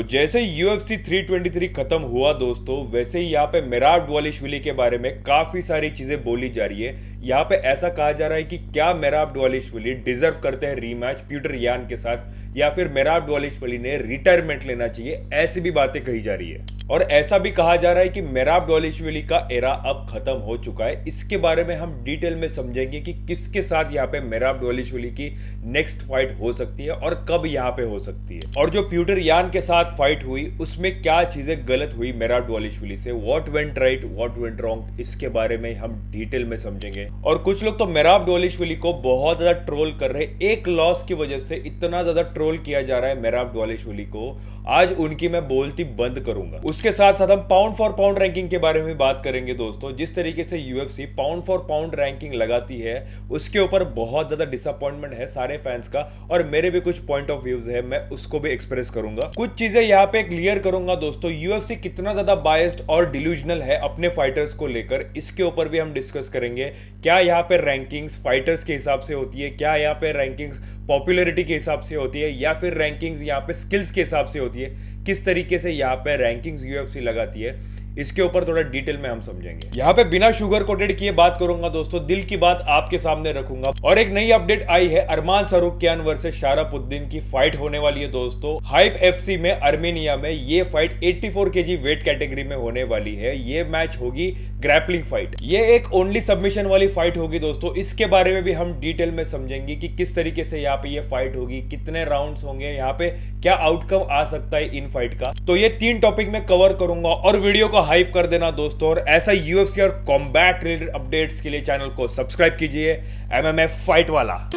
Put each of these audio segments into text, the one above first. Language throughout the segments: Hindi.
तो जैसे UFC 323 खत्म हुआ दोस्तों, वैसे ही यहाँ पे मेराब दवालिश्विली के बारे में काफी सारी चीजें बोली जा रही है। यहाँ पे ऐसा कहा जा रहा है कि क्या मेराब दवालिश्विली डिजर्व करते हैं रीमैच पीटर यान के साथ, या फिर मेराब दवालिश्विली ने रिटायरमेंट लेना चाहिए, ऐसी भी बातें कही जा रही है। और ऐसा भी कहा जा रहा है कि मेराब दवालिश्विली का एरा अब खत्म हो चुका है। इसके बारे में हम डिटेल में समझेंगे कि किसके साथ यहाँ पे मेराब दवालिश्विली की नेक्स्ट फाइट हो सकती है और कब यहाँ पे हो सकती है, और जो पीटर यान के साथ फाइट हुई उसमें क्या चीजें गलत हुई मेराब दवालिश्विली से, what went right what went wrong, इसके बारे में हम डिटेल में समझेंगे। और कुछ लोग तो मेराब दवालिश्विली को बहुत ज्यादा ट्रोल कर रहे हैं, एक लॉस की वजह से इतना ज्यादा ट्रोल किया जा रहा है मेराब दवालिश्विली को। आज उनकी मैं बोलती बंद करूंगा। उसके साथ साथ हम पाउंड फॉर पाउंड रैंकिंग के बारे में बात करेंगे दोस्तों। जिस तरीके से UFC pound for pound ranking लगाती है उसके ऊपर बहुत ज्यादा डिसअपॉइंटमेंट है सारे फैंस का, और मेरे भी कुछ पॉइंट ऑफ व्यूज है, मैं उसको भी एक्सप्रेस करूंगा। कुछ चीजें यहाँ पे क्लियर करूंगा दोस्तों। यूएफसी कितना ज्यादा बायस्ड और डिल्यूजनल है अपने फाइटर्स को लेकर, इसके ऊपर भी हम डिस्कस करेंगे। क्या यहाँ पे रैंकिंग्स फाइटर्स के हिसाब से होती है, क्या यहाँ पे रैंकिंग्स पॉपुलैरिटी के हिसाब से होती है, या फिर रैंकिंग्स यहाँ पे स्किल्स के हिसाब से होती है, किस तरीके से यहाँ पे रैंकिंग्स यूएफसी लगाती है, इसके ऊपर थोड़ा डिटेल में हम समझेंगे। यहाँ पे बिना शुगर कोटेड किए बात करूंगा दोस्तों, दिल की बात आपके सामने रखूंगा। और एक नई अपडेट आई है, अरमान सरूकियान वर्सेस शारपुद्दीन की फाइट होने वाली है दोस्तों। हाइप एफसी में अर्मेनिया में ये फाइट 84 केजी वेट कैटेगरी में होने वाली है। ये मैच होगी ग्रैपलिंग फाइट, ये एक ओनली सबमिशन वाली फाइट होगी दोस्तों। इसके बारे में भी हम डिटेल में समझेंगे कि किस तरीके से यहाँ पे ये फाइट होगी, कितने राउंड्स होंगे, यहाँ पे क्या आउटकम आ सकता है इन फाइट का। तो ये 3 टॉपिक में कवर करूंगा, और वीडियो को हाइप कर देना दोस्तों। और ऐसा यूएफसी और कॉम्बैट रिलेटेड अपडेट्स के लिए चैनल को सब्सक्राइब कीजिए, एमएमएफ फाइट वाला।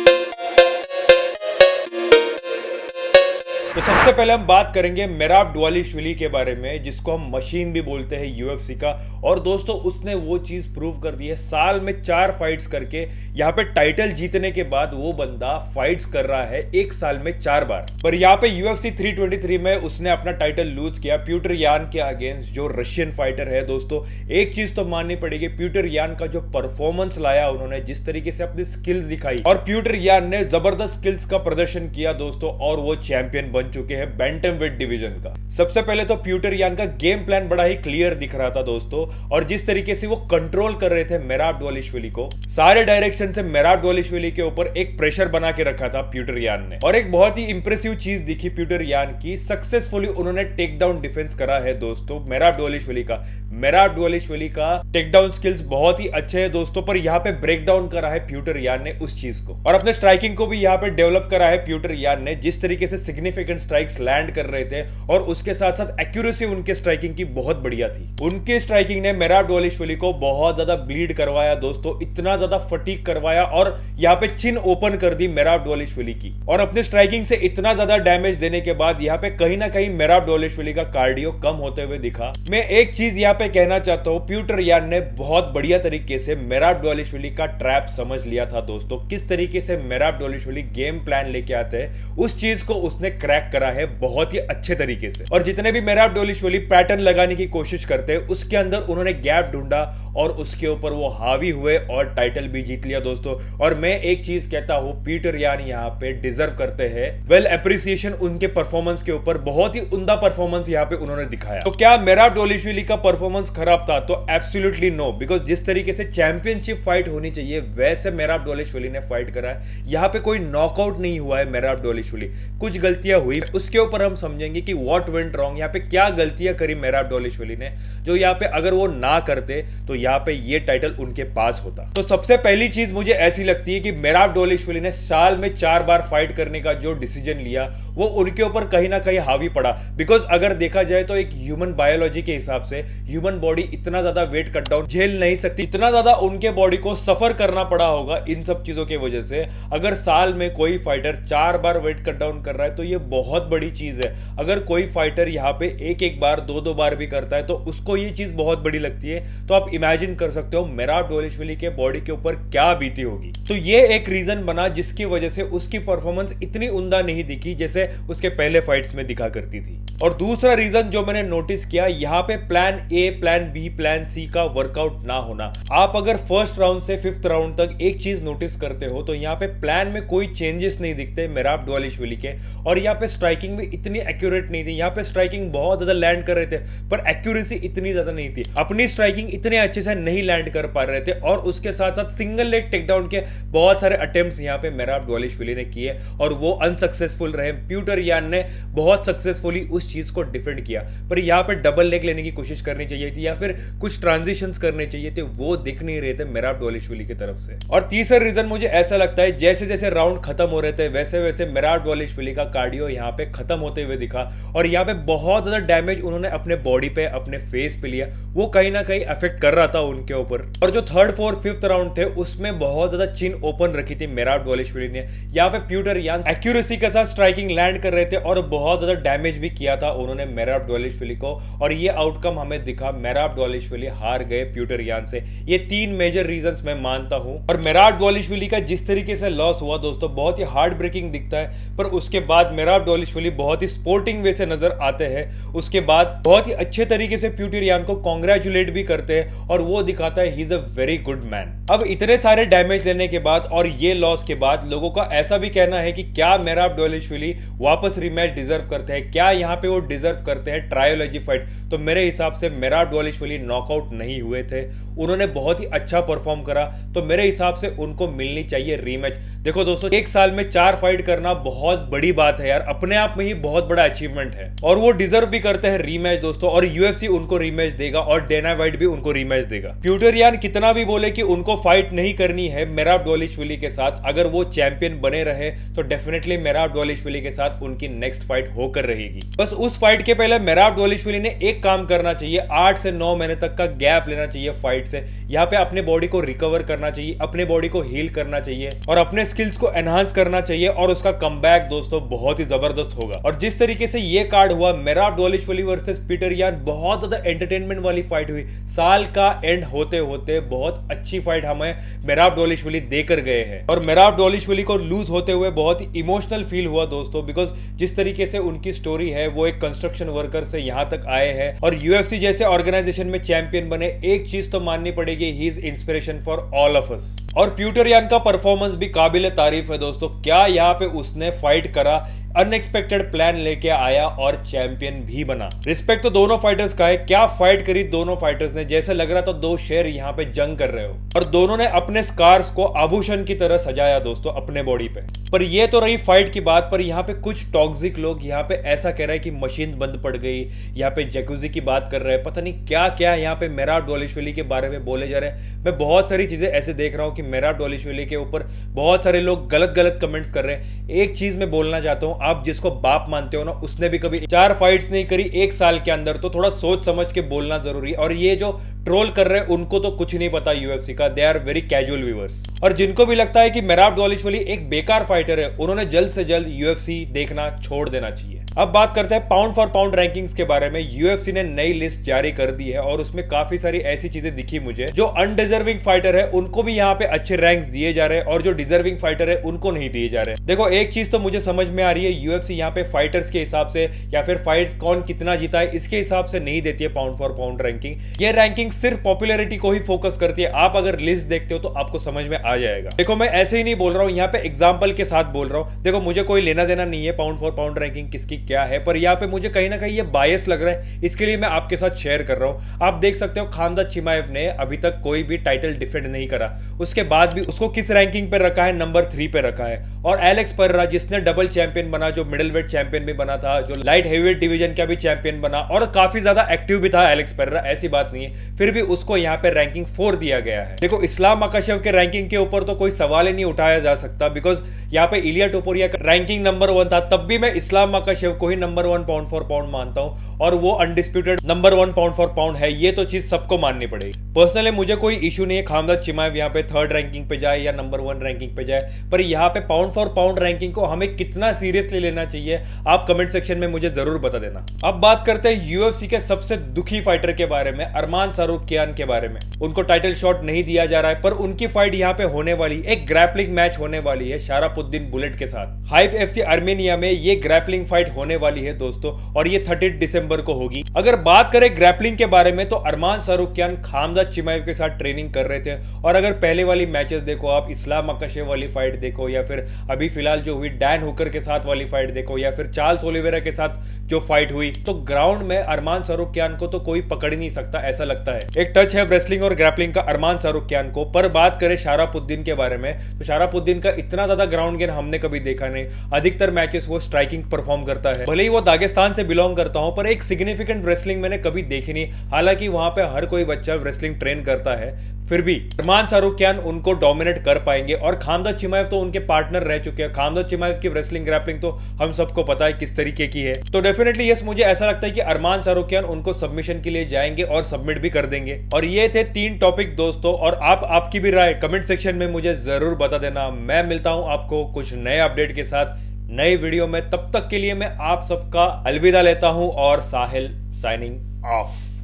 तो सबसे पहले हम बात करेंगे मेराब दवालिश्विली के बारे में, जिसको हम मशीन भी बोलते हैं यूएफसी का। और दोस्तों उसने वो चीज प्रूव कर दी है, साल में 4 फाइट्स करके यहाँ पे टाइटल जीतने के बाद वो बंदा फाइट्स कर रहा है एक साल में 4 बार। पर यहाँ पे यूएफसी 323 में उसने अपना टाइटल लूज किया पीटर यान के अगेंस्ट, जो रशियन फाइटर है दोस्तों। एक चीज तो माननी पड़ेगी, पीटर यान का जो परफॉर्मेंस लाया उन्होंने, जिस तरीके से अपनी स्किल्स दिखाई, और पीटर यान ने जबरदस्त स्किल्स का प्रदर्शन किया दोस्तों, और वो चैंपियन बन चुके हैं बैंटम वेट डिवीजन का। सबसे पहले तो पीटर यान का गेम प्लान बड़ा ही क्लियर दिख रहा था दोस्तों, और जिस तरीके से वो कंट्रोल कर रहे थे मेराब दवालिश्विली को, सारे डायरेक्शन से मेराब दवालिश्विली के ऊपर एक प्रेशर बना के रखा था पीटर यान ने। और एक बहुत ही इंप्रेसिव चीज दिखी पीटर यान की, सक्सेसफुली उन्होंने टेक डाउन डिफेंस करा है दोस्तों मेराब दवालिश्विली का। मेराब दवालिश्विली का टेक डाउन स्किल्स बहुत ही अच्छे हैं दोस्तों, पर यहाँ पे ब्रेक डाउन करा है पीटर यान ने उस चीज को, और अपने स्ट्राइकिंग को भी यहाँ पे डेवलप करा है पीटर यान ने। जिस तरीके से सिग्निफिकेंट स्ट्राइक्स लैंड कर रहे थे, और उसके साथ साथ एक्यूरेसी उनके स्ट्राइकिंग की बहुत बढ़िया थी। उनके स्ट्राइकिंग ने मेराब दवालिश्विली को बहुत ज्यादा ब्लीड करवाया दोस्तों, इतना ज्यादा फटीग करवाया, और यहाँ पे चिन ओपन कर दी मेराब दवालिश्विली की। और अपने स्ट्राइकिंग से इतना ज्यादा डैमेज देने के बाद यहाँ पे कहीं ना कहीं मेराब दवालिश्विली का कार्डियो कम होते हुए दिखा। मैं एक चीज यहाँ पे कहना चाहता हूँ, पीटर यान ने बहुत बढ़िया तरीके से मेराब दवालिश्विली का ट्रैप समझ लिया था दोस्तों। किस तरीके से मेराब दवालिश्विली गेम प्लान लेके आते हैं, उस चीज को उसने क्रैक करा है बहुत ही अच्छे तरीके से। और जितने भी मेराब दवालिश्विली पैटर्न लगाने की कोशिश करते हैं, उसके अंदर उन्होंने गैप ढूंढा और उसके ऊपर वो हावी हुए और टाइटल भी जीत लिया दोस्तों। और मैं एक चीज कहता हूं, पीटर यान यहाँ पे डिजर्व करते हैं वेल एप्रिसिएशन उनके परफॉर्मेंस के ऊपर। बहुत ही उम्दा परफॉर्मेंस यहाँ पे उन्होंने दिखाया। तो क्या मेराब दवालिश्विली का परफॉर्मेंस खराब था? तो एब्सोल्युटली नो, बिकॉज जिस तरीके से चैंपियनशिप फाइट होनी चाहिए वैसे मेराब दवालिश्विली ने फाइट करा है। यहाँ पे कोई नॉकआउट नहीं हुआ है मेराब दवालिश्विली, कुछ गलतियां हुई, उसके ऊपर हम समझेंगे कि व्हाट वेंट रॉन्ग, यहाँ पे क्या गलतियां करी मेराब दवालिश्विली ने, जो यहाँ पे अगर वो ना करते तो यहाँ पे ये टाइटल उनके पास होता। तो सबसे पहली चीज मुझे ऐसी लगती है कि मेराब दवालिश्विली ने साल में 4 बार फाइट करने का जो डिसीजन लिया वो उनके ऊपर कहीं ना कहीं हावी पड़ा। बिकॉज अगर देखा जाए तो एक ह्यूमन बायोलॉजी के हिसाब से ह्यूमन बॉडी इतना ज्यादा वेट कट डाउन झेल नहीं सकती, इतना ज्यादा उनके बॉडी को सफर करना पड़ा होगा इन सब चीजों की वजह से। अगर साल में कोई फाइटर 4 बार वेट कट डाउन कर रहा है तो ये बहुत बड़ी चीज है। अगर कोई फाइटर यहाँ पे एक बार 2 बार भी करता है तो उसको ये चीज बहुत बड़ी लगती है। तो आप इमेजिन कर सकते हो मेराब दवालिश्विली के बॉडी के ऊपर क्या बीती होगी। तो ये एक रीजन बना जिसकी वजह से उसकी परफॉर्मेंस इतनी उम्दा नहीं दिखी जैसे उसके पहले फाइट्स में दिखा करती थी। और दूसरा रीजन जो मैंने नोटिस किया, यहाँ पे plan A, plan B, plan C का वर्कआउट ना होना। आप अगर फर्स्ट राउंड से 5th राउंड तक एक चीज नोटिस करते हो तो यहाँ पे प्लान में कोई चेंजेस नहीं दिखते मेराब दवालिश्विली के, और यहाँ पे पे स्ट्राइकिंग भी इतनी एक्यूरेट नहीं थी, यहाँ पे स्ट्राइकिंग बहुत ज्यादा लैंड कर रहे थे पर एक्यूरेसी इतनी ज्यादा नहीं थी, अपनी स्ट्राइकिंग इतने अच्छे से नहीं लैंड कर पा रहे थे। और उसके साथ साथ सिंगल लेग टेकडाउन के बहुत सारे अटेम्प्ट्स यहाँ पे मेराब द्वालिशविली ने किए और वो अनसक्सेसफुल रहे। पीटर यान ने बहुत सक्सेसफुली उस चीज को डिफेंड किया, पर यहाँ पे डबल लेग लेने की कोशिश करनी चाहिए थी या फिर कुछ ट्रांजिशंस करने चाहिए थे, वो दिख नहीं रहे थे मेराब द्वालिशविली की तरफ से। और तीसरा रीजन मुझे ऐसा लगता है जैसे जैसे राउंड खत्म हो रहे थे वैसे वैसे मेराब द्वालिशविली का कार्डियो यहाँ पे खत्म होते हुए दिखा और यहाँ पे बहुत ज्यादा डैमेज उन्होंने अपने बॉडी पे, अपने फेस पे लिया, वो कहीं ना कहीं अफेक्ट कर रहा था उनके ऊपर। और जो थर्ड फोर्थ फिफ्थ राउंड थे उसमें बहुत ज्यादा चिन ओपन रखी थी मेराब द्वालिशविली ने। यहाँ पे पीटर यान एक्यूरेसी के साथ स्ट्राइकिंग लैंड कर रहे थे और बहुत ज्यादा डैमेज भी किया था उन्होंने मेराब द्वालिशविली को, और ये आउटकम हमें दिखा, मेराब द्वालिशविली हार गए पीटर यान से। ये तीन मेजर रीजंस मैं मानता हूं। और मेराब द्वालिशविली का जिस तरीके से लॉस हुआ दोस्तों बहुत ही हार्ट ब्रेकिंग दिखता है, पर उसके बाद मेराब द्वालिशविली बहुत ही स्पोर्टिंग वे से नजर आते हैं। उसके बाद बहुत ही अच्छे तरीके से पीटर यान को कांग्रेचुलेट भी करते हैं और वो दिखाता है he is a very good man. अब इतने सारे डैमेज लेने के बाद और ये लॉस के बाद लोगों का ऐसा भी कहना है कि क्या मेराब द्वालिशविली वापस रिमैच डिजर्व करते हैं, क्या यहाँ पे वो डिजर्व करते हैं ट्रायोलॉजी फाइट। तो मेरे हिसाब से मेराब द्वालिशविली नॉकआउट नहीं हुए थे, उन्होंने बहुत ही अच्छा परफॉर्म करा, तो मेरे हिसाब से उनको मिलनी चाहिए रीमैच। देखो दोस्तों, एक साल में 4 फाइट करना बहुत बड़ी बात है यार, अपने आप में ही बहुत बड़ा अचीवमेंट है और वो डिजर्व भी करते हैं रीमैच दोस्तों। और यूएफसी उनको रीमैच देगा और डेना व्हाइट भी उनको रीमैच देगा। पीटर यान कितना भी बोले कि उनको फाइट नहीं करनी है मेराब द्वालिशविली के साथ, अगर वो चैंपियन बने रहे तो डेफिनेटली मेराब द्वालिशविली के साथ उनकी नेक्स्ट फाइट होकर रहेगी। बस उस फाइट के पहले मेराब द्वालिशविली ने एक काम करना चाहिए, 8 से 9 महीने तक का गैप लेना चाहिए फाइट से। यहाँ पे अपने बॉडी को रिकवर करना चाहिए, अपने बॉडी को हील करना चाहिए और अपने स्किल्स को एनहांस करना चाहिए और उसका कमबैक दोस्तों बहुत ही जबरदस्त होगा। और जिस तरीके से ये कार्ड हुआ मेराब द्वालिशविली वर्सेस पीटर यान, बहुत ज्यादा एंटरटेनमेंट वाली फाइट हुई। साल का एंड होते होते बहुत अच्छी फाइट हमें मेराब द्वालिशविली देकर गए हैं और मेराब द्वालिशविली को लूज होते हुए बहुत ही इमोशनल फील हुआ दोस्तों, बिकॉज जिस तरीके से उनकी स्टोरी है, वो एक कंस्ट्रक्शन वर्कर से यहां तक आए हैं और यूएफसी जैसे ऑर्गेनाइजेशन में चैंपियन बने। एक चीज तो माननी पड़ेगी, he is inspiration for all of us. और पीटर यान का परफॉर्मेंस भी काबिल तारीफ है दोस्तों, क्या यहाँ पे उसने फाइट करा, अनएक्सपेक्टेड प्लान लेके आया और चैंपियन भी बना। रिस्पेक्ट तो दोनों फाइटर्स का है, क्या फाइट करी दोनों फाइटर्स ने, जैसे लग रहा था दो शेर यहाँ पे जंग कर रहे हो। और दोनों ने अपने स्कार्स को आभूषण की तरह सजाया दोस्तों अपने बॉडी पे। पर ये तो रही फाइट की बात, पर यहाँ पे कुछ टॉक्सिक लोग यहाँ पे ऐसा कह रहे हैं कि मशीन बंद पड़ गई, यहाँ पे जैकुजी की बात कर रहे हैं, पता नहीं क्या क्या यहाँ पे मेराब द्वालिशविली के बारे में बोले जा रहे हैं। मैं बहुत सारी चीजें ऐसे देख रहा हूँ कि मेराब द्वालिशविली के ऊपर बहुत सारे लोग गलत गलत कमेंट्स कर रहे हैं। एक चीज मैं बोलना चाहता हूँ, आप जिसको बाप मानते हो ना, उसने भी कभी 4 फाइट्स नहीं करी एक साल के अंदर, तो थोड़ा सोच समझ के बोलना जरूरी है। और ये जो ट्रोल कर रहे हैं उनको तो कुछ नहीं पता यूएफसी का, they are very casual viewers. और जिनको भी लगता है कि मेराब द्वालिशविली एक बेकार फाइटर है, उन्होंने जल्द से जल्द यूएफसी देखना छोड़ देना चाहिए। अब बात करते हैं पाउंड फॉर पाउंड रैंकिंग्स के बारे में। यूएफसी ने नई लिस्ट जारी कर दी है और उसमें काफी सारी ऐसी चीजें दिखी मुझे, जो अनडिजर्विंग फाइटर है उनको भी यहाँ पे अच्छे रैंक्स दिए जा रहे हैं और जो डिजर्विंग फाइटर है उनको नहीं दिए जा रहे। देखो एक चीज तो मुझे समझ में आ रही है, यूएफसी यहाँ पे फाइटर्स के हिसाब से या फिर फाइट कौन कितना जीता है इसके हिसाब से नहीं देती है पाउंड फॉर पाउंड रैंकिंग। ये रैंकिंग सिर्फ पॉपुलैरिटी को ही फोकस करती है। आप अगर लिस्ट देखते हो तो आपको समझ में आ जाएगा। देखो मैं ऐसे ही नहीं बोल रहा हूँ, यहाँ पे एग्जाम्पल के साथ बोल रहा हूँ। देखो मुझे कोई लेना देना नहीं है पाउंड फॉर पाउंड रैंकिंग किसकी क्या है, पर यहाँ पे मुझे कहीं ना कहीं ये बायस लग रहा है, इसके लिए मैं आपके साथ शेयर कर रहा हूं। आप देख सकते हो खानदार चिमाएव ने अभी तक कोई भी टाइटल डिफेंड नहीं करा, उसके बाद भी उसको किस रैंकिंग पे रखा है, नंबर 3 पे रखा है। और एलेक्स पेरेरा जिसने डबल चैंपियन बना, जो मिडिल वेट चैंपियन भी बना था, जो लाइट हेवीवेट डिवीजन का भी चैंपियन बना और काफी ज्यादा एक्टिव भी था एलेक्स पेरेरा, ऐसी बात नहीं है, फिर भी उसको यहाँ पे रैंकिंग 4 दिया गया है। देखो इस्लाम मकाशेव के रैंकिंग के ऊपर तो कोई सवाल ही नहीं उठाया जा सकता, बिकॉज यहाँ पे इलिया टोपुरिया का रैंकिंग नंबर 1 था, तब भी मैं इस्लाम मकाशेव को ही नंबर 1 पाउंड फॉर पाउंड मानता हूं और वो undisputed number 1 pound for pound है। ये तो चीज सबको माननी पड़ेगी। पर्सनली मुझे कोई इशू नहीं है खामजाद चिमाएव यहाँ पे 3rd रैंकिंग पे जाए या नंबर 1 रैंकिंग पे जाए, पर यहाँ पे पाउंड फॉर पाउंड रैंकिंग को हमें कितना सीरियसली लेना चाहिए, आप कमेंट सेक्शन में मुझे जरूर बता देना। अब बात करते हैं यूएफसी के सबसे दुखी फाइटर के बारे में, अरमान सारूकियान के बारे में। उनको टाइटल शॉट नहीं दिया जा रहा है, पर उनकी फाइट यहाँ पे होने वाली, एक ग्रैपलिंग मैच होने वाली है शारापुद्दीन बुलेट के साथ। हाइप एफसी आर्मेनिया में ये ग्रैपलिंग फाइट होने होने वाली है दोस्तों, और ये 30 दिसंबर को होगी। अगर बात करें ग्रैपलिंग के बारे में तो अरमान सारुकियान खामजा चिमाएव के साथ ट्रेनिंग कर रहे थे, और अगर पहले वाली मैचेस देखो आप, इस्लाम मकाशेव वाली फाइट देखो, या फिर अभी फिलहाल जो हुई डैन हुकर के साथ वाली फाइट देखो, या फिर चार्ल्स ओलिवेरा के साथ जो फाइट हुई, तो ग्राउंड में अरमान सारुकियान को तो कोई पकड़ ही नहीं सकता, ऐसा लगता है। एक टच है रेसलिंग और ग्रैपलिंग का अरमान सारुकियान को। पर बात करें शारापुद्दीन के बारे में तो शारापुद्दीन का इतना ज्यादा ग्राउंड गेन हमने कभी देखा नहीं। अधिकतर मैचेस वो स्ट्राइकिंग परफॉर्म करता है, भले ही वो दागिस्तान से बिलोंग करता हूं, पर एक सिग्निफिकेंट रेसलिंग मैंने कभी देखी नहीं। हालांकि वहां पे हर कोई बच्चा रेसलिंग ट्रेन करता है, फिर भी अरमान सारुकियान उनको डोमिनेट कर पाएंगे। और खामजा चिमाएव तो उनके पार्टनर रह चुके हैं। खामजा चिमाएव की रेसलिंग ग्रैपलिंग तो हम सबको पता है किस तरीके की है। तो डेफिनेटली यस, मुझे ऐसा लगता है कि अरमान सारुकियान उनको सबमिशन के लिए जाएंगे और सबमिट भी कर देंगे। और ये थे 3 टॉपिक दोस्तों, और आपकी भी राय कमेंट सेक्शन में मुझे जरूर बता देना। मैं मिलता हूं आपको कुछ नए अपडेट के साथ नए वीडियो में। तब तक के लिए मैं आप सबका अलविदा लेता हूं, और साहिल साइनिंग ऑफ।